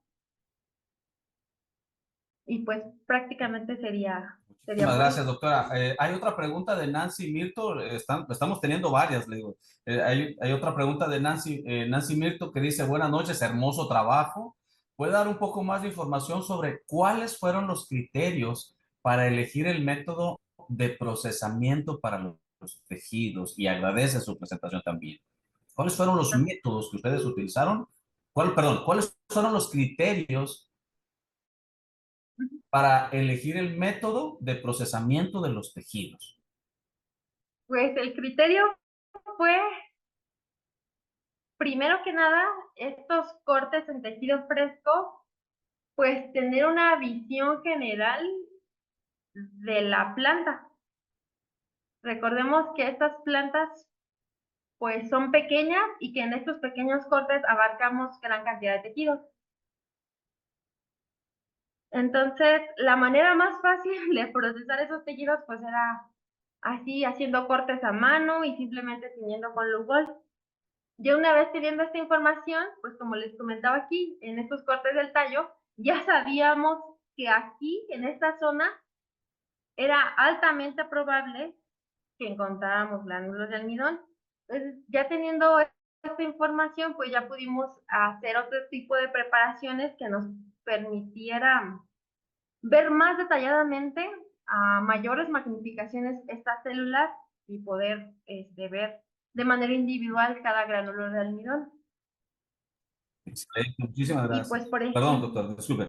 Y pues prácticamente sería Muchísimas por gracias, eso. doctora. Hay otra pregunta de Nancy Mirto. Estamos teniendo varias, le digo. Hay otra pregunta de Nancy Mirto que dice, buenas noches, hermoso trabajo. ¿Puede dar un poco más de información sobre cuáles fueron los criterios para elegir el método de procesamiento para los tejidos? Y agradece su presentación también. ¿Cuáles fueron los métodos que ustedes utilizaron? ¿Cuáles fueron los criterios para elegir el método de procesamiento de los tejidos? Pues el criterio fue, primero que nada, estos cortes en tejido fresco, pues tener una visión general de la planta. Recordemos que estas plantas pues son pequeñas y que en estos pequeños cortes abarcamos gran cantidad de tejidos. Entonces, la manera más fácil de procesar esos tejidos pues era así, haciendo cortes a mano y simplemente tiñendo con Lugol. Ya una vez teniendo esta información, pues como les comentaba aquí, en estos cortes del tallo, ya sabíamos que aquí, en esta zona, era altamente probable que encontráramos gránulos de almidón. Entonces, ya teniendo esta información, pues ya pudimos hacer otro tipo de preparaciones que nos permitieran ver más detalladamente a mayores magnificaciones estas células y poder ver de manera individual cada gránulo de almidón. Excelente, muchísimas Y pues, gracias. por Perdón, ejemplo, doctor, disculpe.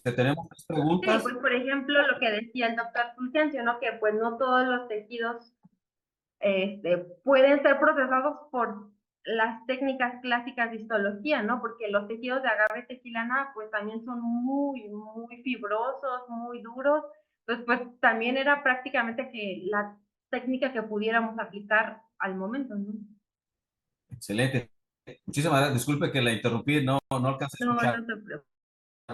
Tenemos tres sí, preguntas. pues por ejemplo, lo que decía el doctor Fulgencio, ¿no? Que pues no todos los tejidos pueden ser procesados por las técnicas clásicas de histología, ¿no? Porque los tejidos de agave tequilana pues también son muy fibrosos, muy duros. Entonces pues también era prácticamente que la técnica que pudiéramos aplicar al momento, ¿no? Excelente. Muchísimas gracias. Disculpe que la interrumpí, no alcancé a No, no escuchar te preocupes.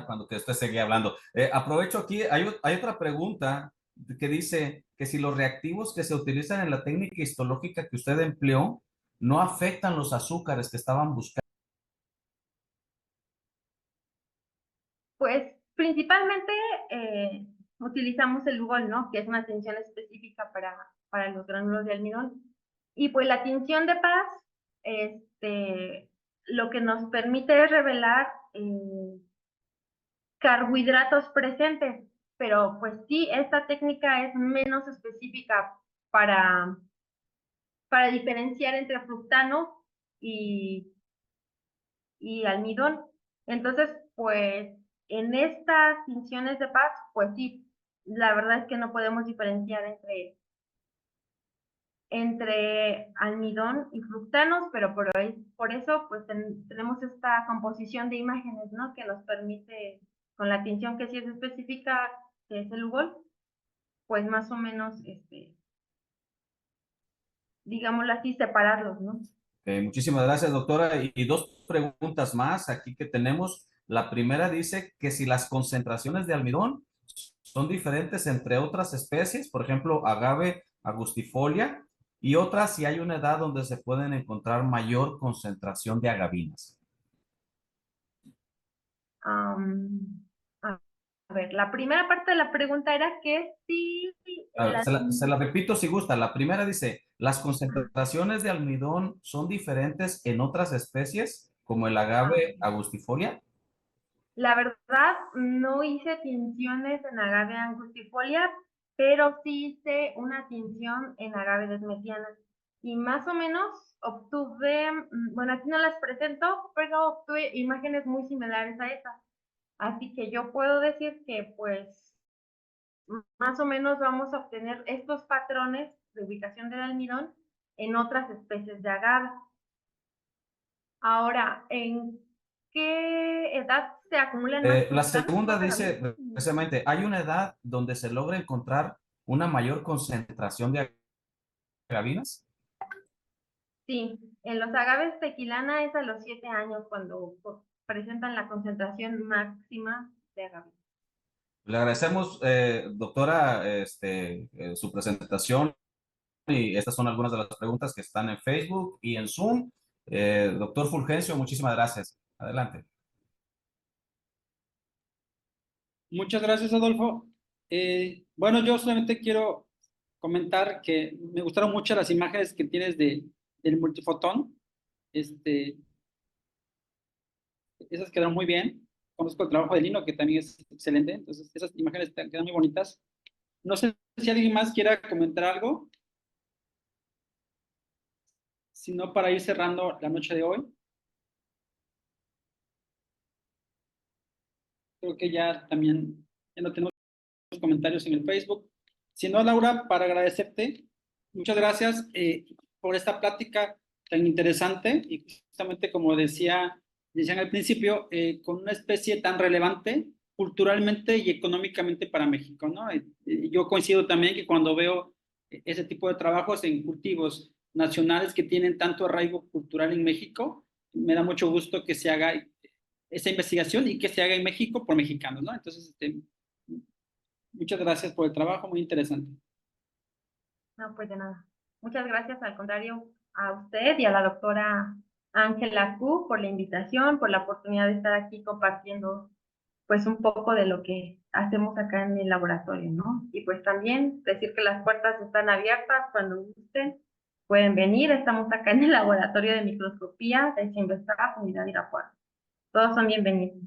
cuando que usted seguía hablando. Aprovecho aquí, hay otra pregunta que dice que si los reactivos que se utilizan en la técnica histológica que usted empleó no afectan los azúcares que estaban buscando. Pues principalmente utilizamos el Lugol, ¿no? Que es una tinción específica para los gránulos de almidón. Y pues la tinción de paz, lo que nos permite es revelar carbohidratos presentes, pero pues sí, esta técnica es menos específica para, para diferenciar entre fructano y, y almidón. Entonces, pues en estas tinciones de paz, pues sí, la verdad es que no podemos diferenciar entre almidón y fructanos, pero por eso pues tenemos esta composición de imágenes, ¿no? Que nos permite, con la tinción que sí es específica, que es el Lugol, pues más o menos, digámoslo así, separarlos, ¿no? Muchísimas gracias, doctora. Y dos preguntas más aquí que tenemos. La primera dice que si las concentraciones de almidón son diferentes entre otras especies, por ejemplo, agave agustifolia, y otras si hay una edad donde se pueden encontrar mayor concentración de agavinas. A ver, la primera parte de la pregunta era que si A ver, la... se la repito si gusta. La primera dice, ¿las concentraciones de almidón son diferentes en otras especies, como el agave agustifolia? La verdad, no hice tinciones en agave angustifolia, pero sí hice una tinción en agave desmetiana. Y más o menos obtuve, bueno, aquí no las presento, pero obtuve imágenes muy similares a esas. Así que yo puedo decir que pues más o menos vamos a obtener estos patrones de ubicación del almidón en otras especies de agave. Ahora, ¿en qué edad se acumulan más La fructanos? segunda dice, precisamente, hay una edad donde se logra encontrar una mayor concentración de agavinas. Sí, en los agaves tequilana es a los 7 años cuando presentan la concentración máxima de agave. Le agradecemos, doctora, su presentación y estas son algunas de las preguntas que están en Facebook y en Zoom. Doctor Fulgencio, muchísimas gracias. Adelante. Muchas gracias, Adolfo. Bueno, yo solamente quiero comentar que me gustaron mucho las imágenes que tienes del multifotón. Esas quedaron muy bien. Conozco el trabajo de Lino, que también es excelente. Entonces, esas imágenes quedan muy bonitas. No sé si alguien más quiera comentar algo, si no, para ir cerrando la noche de hoy. Creo que ya también ya no tenemos comentarios en el Facebook. Si no, Laura, para agradecerte, muchas gracias por esta plática tan interesante y justamente como decían al principio, con una especie tan relevante culturalmente y económicamente para México, ¿no? Yo coincido también que cuando veo ese tipo de trabajos en cultivos nacionales que tienen tanto arraigo cultural en México, me da mucho gusto que se haga esa investigación y que se haga en México por mexicanos, ¿no? Entonces, muchas gracias por el trabajo, muy interesante. No, pues de nada. Muchas gracias, al contrario, a usted y a la doctora Ángela Q por la invitación, por la oportunidad de estar aquí compartiendo pues un poco de lo que hacemos acá en el laboratorio, ¿no? Y pues también decir que las puertas están abiertas cuando gusten, pueden venir, estamos acá en el laboratorio de microscopía de Chimbestraff, Unidad Irapuato. Todos son bienvenidos.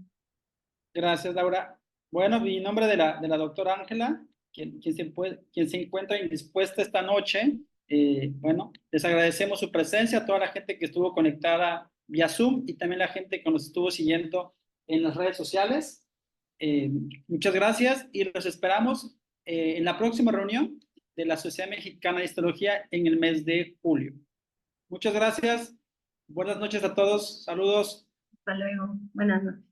Gracias, Laura. Bueno, mi nombre de la doctora Ángela, quien se encuentra indispuesta esta noche. Bueno, les agradecemos su presencia a toda la gente que estuvo conectada vía Zoom y también la gente que nos estuvo siguiendo en las redes sociales. Muchas gracias y los esperamos en la próxima reunión de la Sociedad Mexicana de Histología en el mes de julio. Muchas gracias. Buenas noches a todos. Saludos. Hasta luego. Buenas noches.